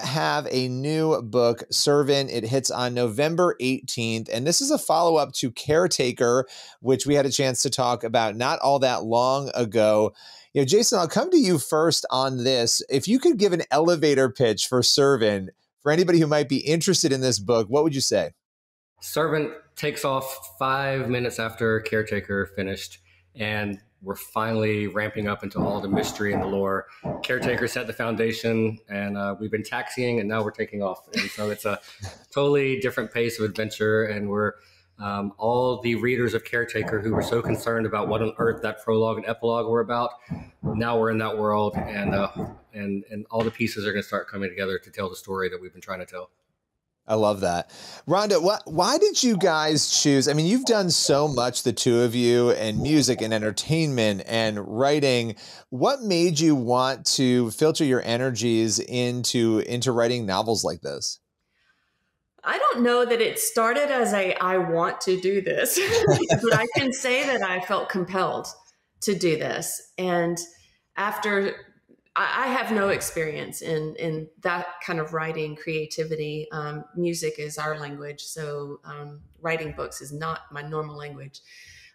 have a new book, Servant. It hits on November 18th, and this is a follow-up to Caretaker, which we had a chance to talk about not all that long ago. You know, Jason, I'll come to you first on this. If you could give an elevator pitch for Servant, for anybody who might be interested in this book, what would you say? Servant takes off 5 minutes after Caretaker finished, and we're finally ramping up into all the mystery and the lore. Caretaker set the foundation, and we've been taxiing, and now we're taking off. And so it's a totally different pace of adventure, and we're all the readers of Caretaker who were so concerned about what on earth that prologue and epilogue were about. Now we're in that world, and all the pieces are going to start coming together to tell the story that we've been trying to tell. I love that. Rhonda, why did you guys choose? I mean, you've done so much, the two of you, and music and entertainment and writing. What made you want to filter your energies into writing novels like this? I don't know that it started as I want to do this, but I can say that I felt compelled to do this. And after I have no experience in that kind of writing, creativity. Music is our language, so writing books is not my normal language.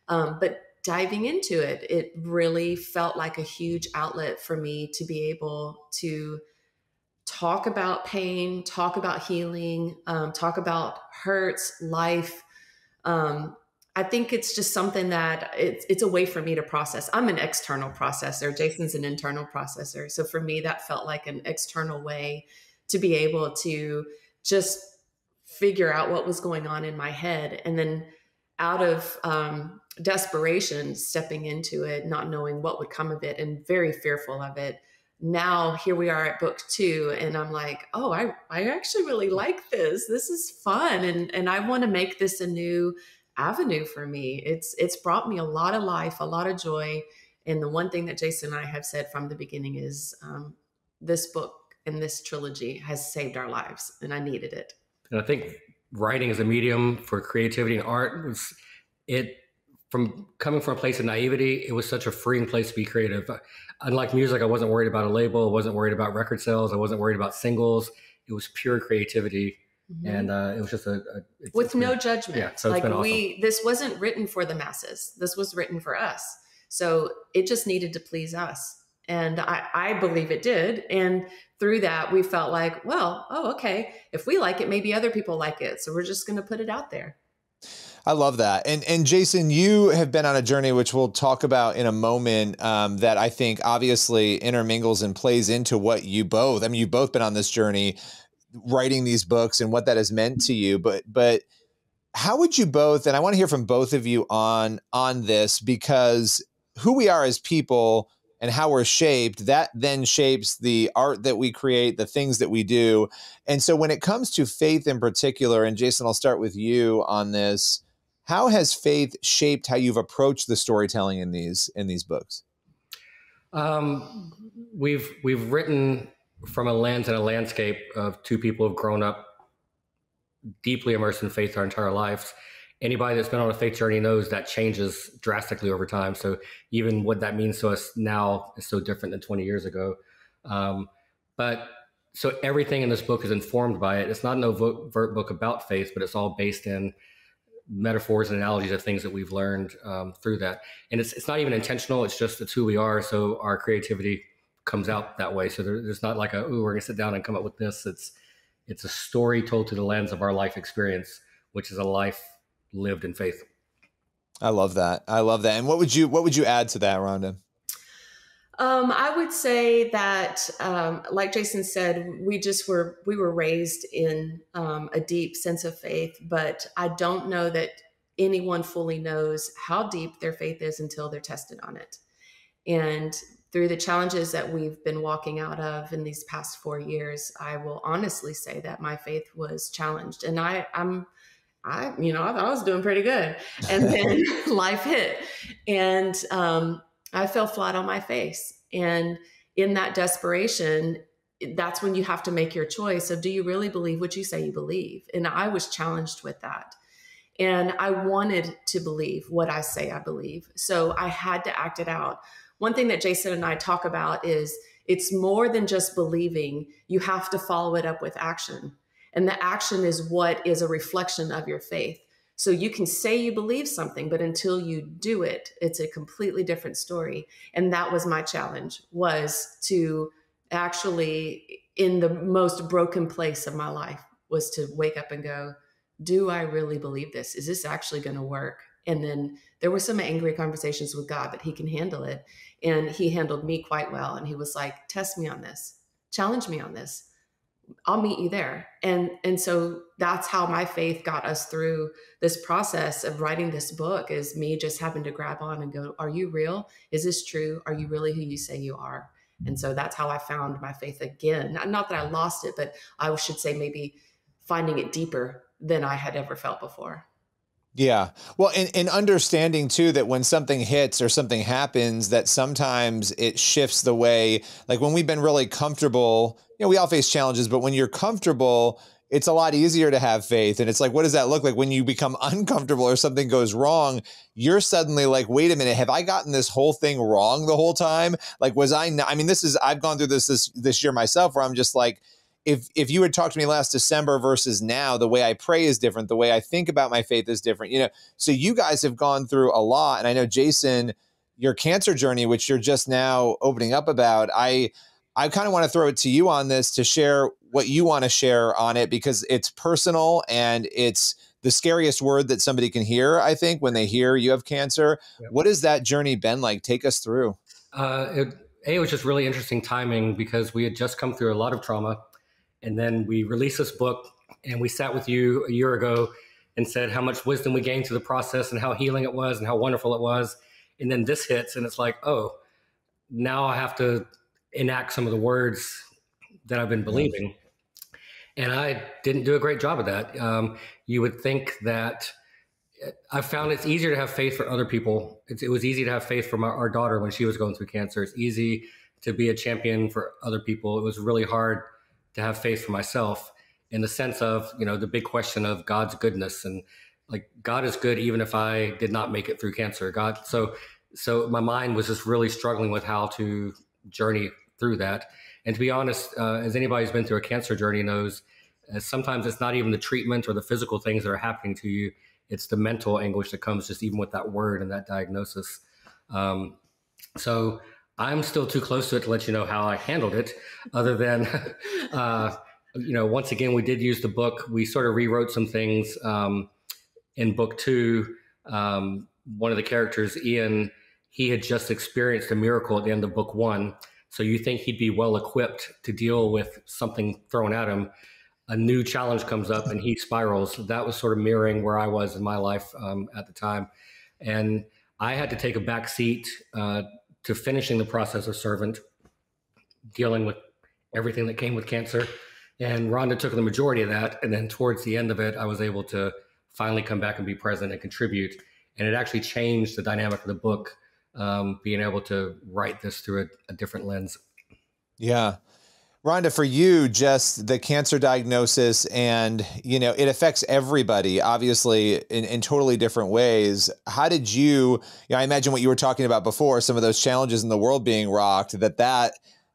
But diving into it, it really felt like a huge outlet for me to be able to talk about pain, talk about healing, talk about hurts, life. I think it's just something that it's a way for me to process. I'm an external processor. Jason's an internal processor. So for me, that felt like an external way to be able to just figure out what was going on in my head. And then out of desperation, stepping into it, not knowing what would come of it and very fearful of it. Now here we are at book 2, and I'm like, oh, I actually really like this. This is fun. And I want to make this a new avenue for me. It's brought me a lot of life, a lot of joy. And the one thing that Jason and I have said from the beginning is this book and this trilogy has saved our lives, and I needed it. And I think writing as a medium for creativity and art from coming from a place of naivety, it was such a freeing place to be creative. Unlike music, I wasn't worried about a label. I wasn't worried about record sales. I wasn't worried about singles. It was pure creativity. Mm-hmm. And it was just with no judgment. Yeah, so it's been awesome. This wasn't written for the masses. This was written for us. So it just needed to please us. And I believe it did. And through that, we felt like, well, oh, okay. If we like it, maybe other people like it. So we're just going to put it out there. I love that. And Jason, you have been on a journey, which we'll talk about in a moment, that I think obviously intermingles and plays into what you both, I mean, you've both been on this journey writing these books and what that has meant to you. But how would you both, and I want to hear from both of you on this, because who we are as people and how we're shaped, that then shapes the art that we create, the things that we do. And so when it comes to faith in particular, and Jason, I'll start with you on this, how has faith shaped how you've approached the storytelling in these books? We've written from a lens and a landscape of two people who've grown up deeply immersed in faith our entire lives. Anybody that's been on a faith journey knows that changes drastically over time. So even what that means to us now is so different than 20 years ago. But so everything in this book is informed by it. It's not an overt book about faith, but it's all based in metaphors and analogies of things that we've learned through that. And it's not even intentional. It's who we are. So our creativity comes out that way. So there's not like we're going to sit down and come up with this. It's a story told through the lens of our life experience, which is a life lived in faith. I love that. I love that. And what would you add to that, Rhonda? I would say that, like Jason said, we were raised in a deep sense of faith, but I don't know that anyone fully knows how deep their faith is until they're tested on it. And through the challenges that we've been walking out of in these past 4 years, I will honestly say that my faith was challenged, and I thought I was doing pretty good. And then life hit, and I fell flat on my face. And in that desperation, that's when you have to make your choice of, do you really believe what you say you believe? And I was challenged with that. And I wanted to believe what I say I believe. So I had to act it out. One thing that Jason and I talk about is It's more than just believing. You have to follow it up with action. And the action is what is a reflection of your faith. So you can say you believe something, but until you do it, it's a completely different story. And that was my challenge, was to actually, in the most broken place of my life, was to wake up and go, do I really believe this? Is this actually going to work? And then there were some angry conversations with God, but he can handle it. And he handled me quite well. And he was like, test me on this, challenge me on this. I'll meet you there. And so that's how my faith got us through this process of writing this book, is me just having to grab on and go, are you real? Is this true? Are you really who you say you are? And so that's how I found my faith again. Not that I lost it, but I should say maybe finding it deeper than I had ever felt before. Yeah. Well, and understanding too, that when something hits or something happens, that sometimes it shifts the way, like when we've been really comfortable, we all face challenges, but when you're comfortable, it's a lot easier to have faith. And it's like, what does that look like when you become uncomfortable or something goes wrong? You're suddenly like, wait a minute, have I gotten this whole thing wrong the whole time? Like, was I not, I mean, I've gone through this year myself, where I'm just like, if you had talked to me last December versus now, the way I pray is different. The way I think about my faith is different. So you guys have gone through a lot. And I know, Jason, your cancer journey, which you're just now opening up about, I kind of want to throw it to you on this, to share what you want to share on it, because it's personal and it's the scariest word that somebody can hear, I think, when they hear you have cancer. Yep. What has that journey been like? Take us through. It was just really interesting timing, because we had just come through a lot of trauma. And then we released this book, and we sat with you a year ago and said how much wisdom we gained through the process and how healing it was and how wonderful it was. And then this hits, and it's like, oh, now I have to enact some of the words that I've been believing. And I didn't do a great job of that. You would think that I found it's easier to have faith for other people. It was easy to have faith for our daughter when she was going through cancer. It's easy to be a champion for other people. It was really hard to have faith for myself, in the sense of, the big question of God's goodness, and like, God is good even if I did not make it through cancer. So my mind was just really struggling with how to journey through that. And to be honest, as anybody who's been through a cancer journey knows, sometimes it's not even the treatment or the physical things that are happening to you. It's the mental anguish that comes just even with that word and that diagnosis. So I'm still too close to it to let you know how I handled it, other than, once again, we did use the book. We sort of rewrote some things in book 2. One of the characters, Ian, he had just experienced a miracle at the end of book 1. So you think he'd be well equipped to deal with something thrown at him. A new challenge comes up and he spirals. That was sort of mirroring where I was in my life at the time. And I had to take a back seat to finishing the process of servant, dealing with everything that came with cancer. And Rhonda took the majority of that. And then towards the end of it, I was able to finally come back and be present and contribute. And it actually changed the dynamic of the book, being able to write this through a different lens. Yeah. Rhonda, for you, just the cancer diagnosis, and, it affects everybody, obviously, in totally different ways. How did you, I imagine what you were talking about before, some of those challenges in the world being rocked, that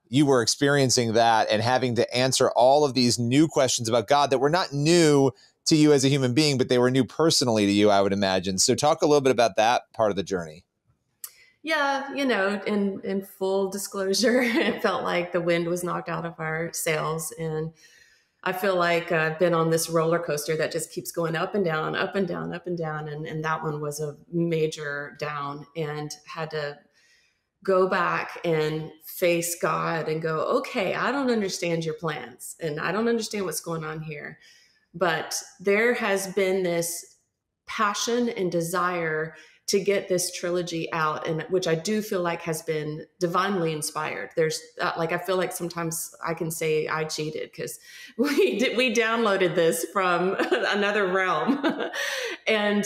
you were experiencing that and having to answer all of these new questions about God that were not new to you as a human being, but they were new personally to you, I would imagine. So talk a little bit about that part of the journey. Yeah, in full disclosure, it felt like the wind was knocked out of our sails. And I feel like I've been on this roller coaster that just keeps going up and down, up and down, up and down. And that one was a major down, and had to go back and face God and go, okay, I don't understand your plans and I don't understand what's going on here. But there has been this passion and desire to get this trilogy out, and which I do feel like has been divinely inspired. There's I feel like sometimes I can say I cheated, because we downloaded this from another realm, and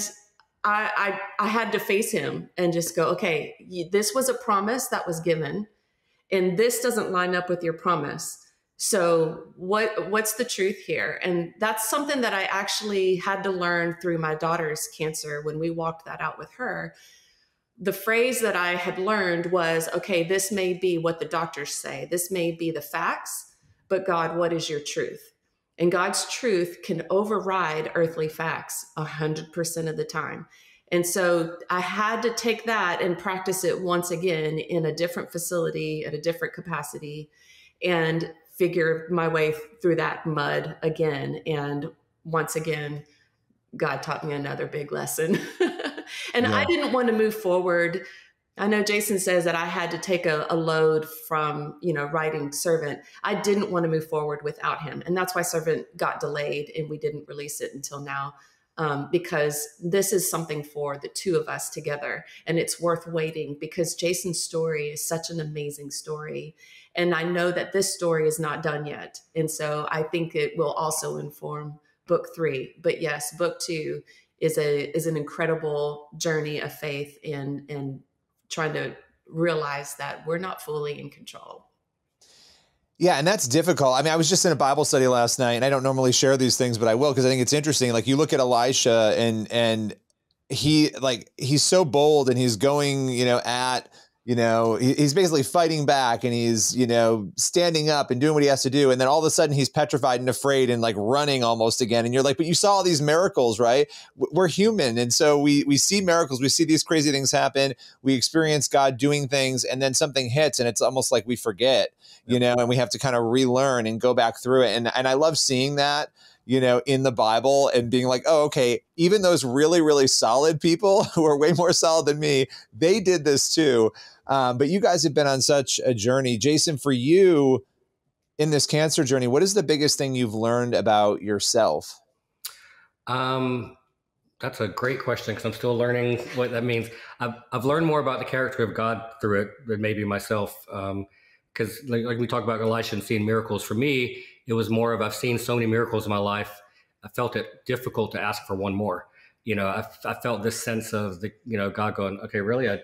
I had to face him and just go, okay, this was a promise that was given, and this doesn't line up with your promise. So what's the truth here? And that's something that I actually had to learn through my daughter's cancer when we walked that out with her. the phrase that I had learned was, okay, this may be what the doctors say. This may be the facts, but God, what is your truth? And God's truth can override earthly facts 100% of the time. And so I had to take that and practice it once again in a different facility at a different capacity and figure my way through that mud again. And once again, God taught me another big lesson. And I didn't want to move forward. I know Jason says that I had to take a load from, writing Servant. I didn't want to move forward without him. And that's why Servant got delayed and we didn't release it until now, because this is something for the two of us together. And it's worth waiting because Jason's story is such an amazing story. And I know that this story is not done yet. And so I think it will also inform book 3. But yes, book 2 is an incredible journey of faith and trying to realize that we're not fully in control. Yeah, and that's difficult. I mean, I was just in a Bible study last night, and I don't normally share these things, but I will because I think it's interesting. Like you look at Elisha, and he's so bold, and he's going, he's basically fighting back, and he's, standing up and doing what he has to do. And then all of a sudden he's petrified and afraid and like running almost again. And you're like, but you saw all these miracles, right? We're human. And so we see miracles, we see these crazy things happen. We experience God doing things, and then something hits and it's almost like we forget, and we have to kind of relearn and go back through it. And I love seeing that, in the Bible and being like, oh, okay, even those really, really solid people who are way more solid than me, they did this too. But you guys have been on such a journey. Jason, for you in this cancer journey, what is the biggest thing you've learned about yourself? That's a great question because I'm still learning what that means. I've learned more about the character of God through it than maybe myself. Because like we talked about Elisha and seeing miracles, for me, it was more of I've seen so many miracles in my life. I felt it difficult to ask for one more. I felt this sense of God going, okay, really? I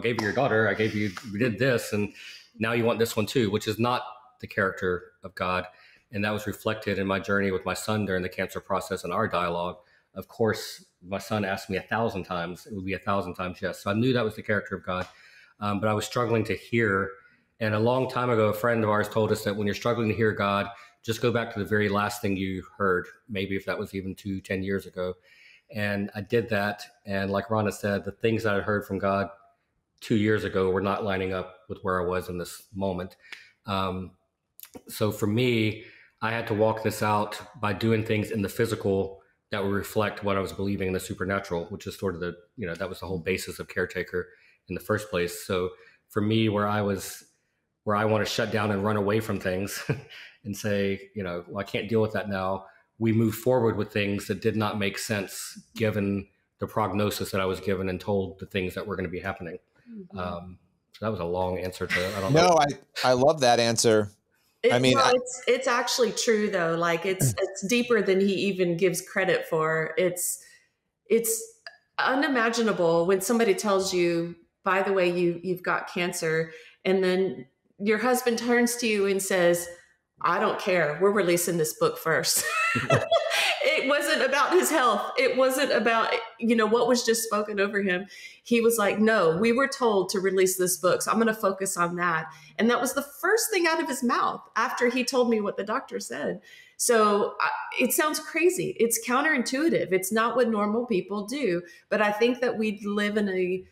gave you your daughter. We did this. And now you want this one too, which is not the character of God. And that was reflected in my journey with my son during the cancer process and our dialogue. Of course, my son asked me 1,000 times. It would be 1,000 times yes. So I knew that was the character of God. But I was struggling to hear. And a long time ago, a friend of ours told us that when you're struggling to hear God, just go back to the very last thing you heard, maybe if that was even 10 years ago. And I did that. And like Rhonda said, the things that I heard from God 2 years ago were not lining up with where I was in this moment. So for me, I had to walk this out by doing things in the physical that would reflect what I was believing in the supernatural, which is sort of that was the whole basis of Caretaker in the first place. So for me, where I want to shut down and run away from things and say, well, I can't deal with that now. We moved forward with things that did not make sense given the prognosis that I was given and told the things that were going to be happening. Mm-hmm. So that was a long answer to, I don't know. No, I love that answer. It's actually true though. Like it's deeper than he even gives credit for. It's unimaginable when somebody tells you, by the way, you've got cancer, and then your husband turns to you and says, I don't care. We're releasing this book first. It wasn't about his health. It wasn't about, what was just spoken over him. He was like, no, we were told to release this book. So I'm going to focus on that. And that was the first thing out of his mouth after he told me what the doctor said. So it sounds crazy. It's counterintuitive. It's not what normal people do. But I think that we live in a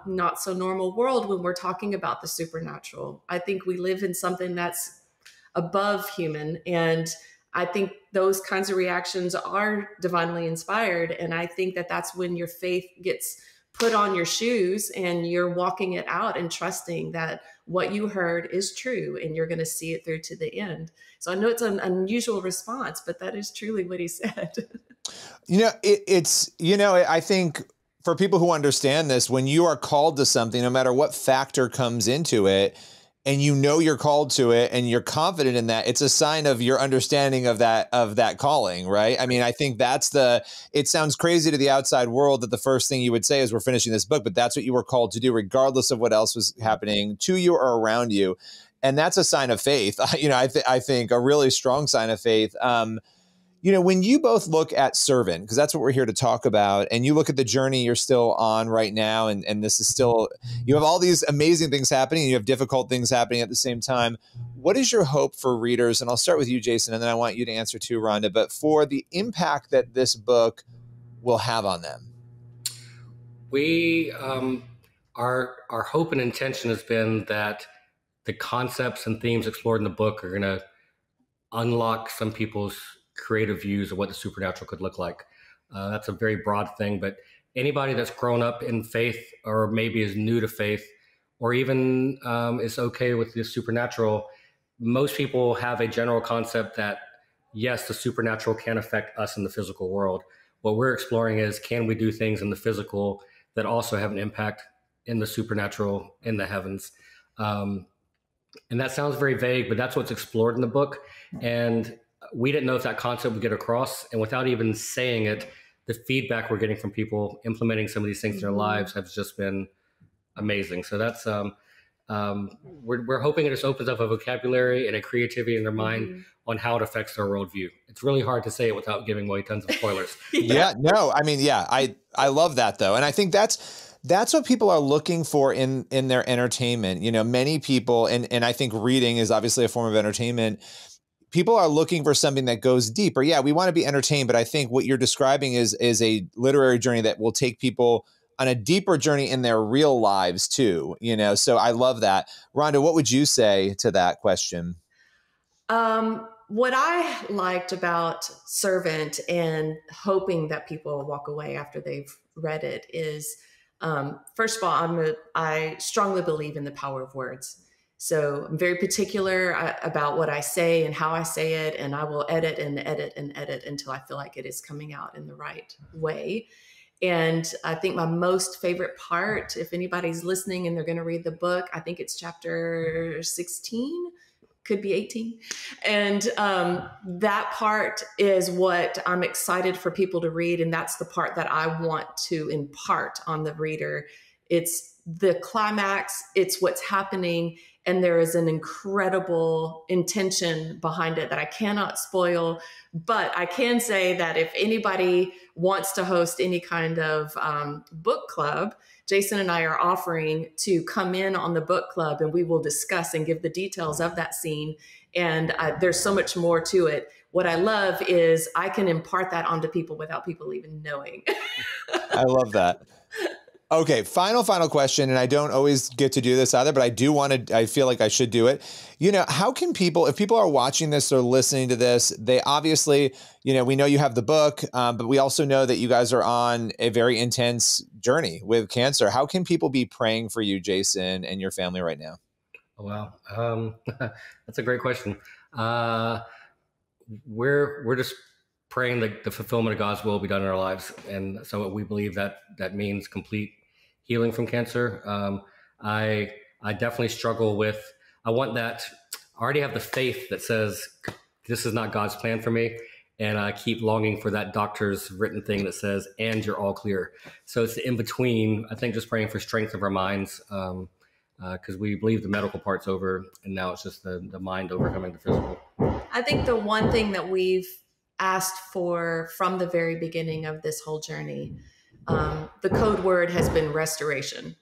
not so normal world when we're talking about the supernatural. I think we live in something that's above human. And I think those kinds of reactions are divinely inspired. And I think that that's when your faith gets put on your shoes and you're walking it out and trusting that what you heard is true and you're going to see it through to the end. So I know it's an unusual response, but that is truly what he said. I think for people who understand this, when you are called to something, no matter what factor comes into it, and you're called to it and you're confident in that, it's a sign of your understanding of that calling, right? I mean, I think it sounds crazy to the outside world that the first thing you would say is we're finishing this book, but that's what you were called to do, regardless of what else was happening to you or around you. And that's a sign of faith. I think a really strong sign of faith. when you both look at Servant, because that's what we're here to talk about, and you look at the journey you're still on right now, and this is still, you have all these amazing things happening, and you have difficult things happening at the same time. What is your hope for readers? And I'll start with you, Jason, and then I want you to answer too, Rhonda, but for the impact that this book will have on them. We, our hope and intention has been that the concepts and themes explored in the book are going to unlock some people's creative views of what the supernatural could look like. That's a very broad thing, but anybody that's grown up in faith or maybe is new to faith or even is okay with the supernatural, most people have a general concept that, yes, the supernatural can affect us in the physical world. What we're exploring is, can we do things in the physical that also have an impact in the supernatural, in the heavens? And that sounds very vague, but that's what's explored in the book. And we didn't know if that concept would get across. And without even saying it, the feedback we're getting from people implementing some of these things in their lives has just been amazing. So that's, we're hoping it just opens up a vocabulary and a creativity in their mind on how it affects their worldview. It's really hard to say it without giving away tons of spoilers. I love that though. And I think that's what people are looking for in their entertainment. Many people, and I think reading is obviously a form of entertainment. People are looking for something that goes deeper. Yeah, we want to be entertained, but I think what you're describing is a literary journey that will take people on a deeper journey in their real lives too. So I love that. Rhonda, what would you say to that question? What I liked about Servant and hoping that people will walk away after they've read it is, first of all, I strongly believe in the power of words. So I'm very particular about what I say and how I say it, and I will edit and edit and edit until I feel like it is coming out in the right way. And I think my most favorite part, if anybody's listening and they're going to read the book, I think it's chapter 16, could be 18. And that part is what I'm excited for people to read. And that's the part that I want to impart on the reader. It's the climax. It's what's happening. And there is an incredible intention behind it that I cannot spoil. But I can say that if anybody wants to host any kind of book club, Jason and I are offering to come in on the book club, and we will discuss and give the details of that scene. And there's so much more to it. What I love is I can impart that onto people without people even knowing. I love that. Okay, final question, and I don't always get to do this either, but I feel like I should do it. How can people, if people are watching this or listening to this, they obviously, we know you have the book, but we also know that you guys are on a very intense journey with cancer. How can people be praying for you, Jason, and your family right now? Wow. That's a great question. We're just praying that the fulfillment of God's will be done in our lives. And so we believe that means complete healing from cancer. I definitely struggle with, I already have the faith that says this is not God's plan for me. And I keep longing for that doctor's written thing that says, and you're all clear. So it's the in-between. I think just praying for strength of our minds, because we believe the medical part's over, and now it's just the mind overcoming the physical. I think the one thing that we've asked for from the very beginning of this whole journey, the code word has been restoration.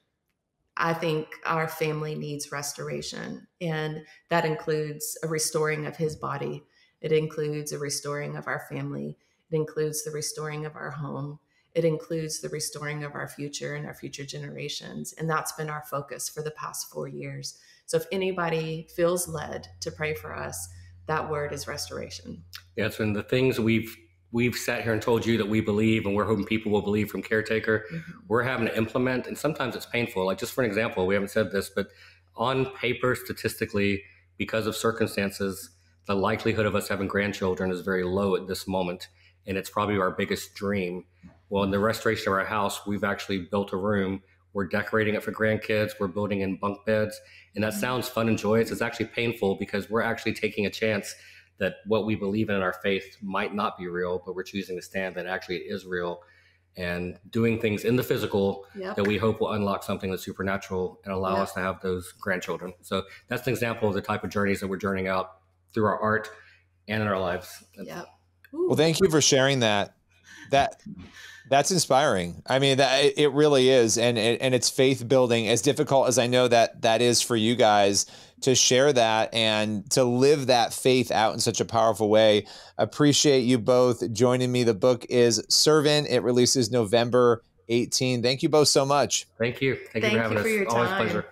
I think our family needs restoration, and that includes a restoring of his body. It includes a restoring of our family. It includes the restoring of our home. It includes the restoring of our future and our future generations. And that's been our focus for the past 4 years. So if anybody feels led to pray for us, that word is restoration. Yeah, it's been the things we've sat here and told you that we believe, and we're hoping people will believe from Caretaker. We're having to implement, and sometimes it's painful. Like, just for an example, we haven't said this, but on paper, statistically, because of circumstances, the likelihood of us having grandchildren is very low at this moment, and it's probably our biggest dream. Well, in the restoration of our house, we've actually built a room. We're decorating it for grandkids. We're building in bunk beds. And that sounds fun and joyous. It's actually painful because we're actually taking a chance that what we believe in our faith might not be real, but we're choosing to stand that actually it is real, and doing things in the physical that we hope will unlock something that's supernatural and allow us to have those grandchildren. So that's an example of the type of journeys that we're journeying out through our art and in our lives. Ooh. Well, thank you for sharing that. That's inspiring. I mean, that it really is. And it's faith building, as difficult as I know that is for you guys to share that and to live that faith out in such a powerful way. Appreciate you both joining me. The book is Servant. It releases November 18. Thank you both so much. Thank you. Thank you for having us. Your Always time. a pleasure.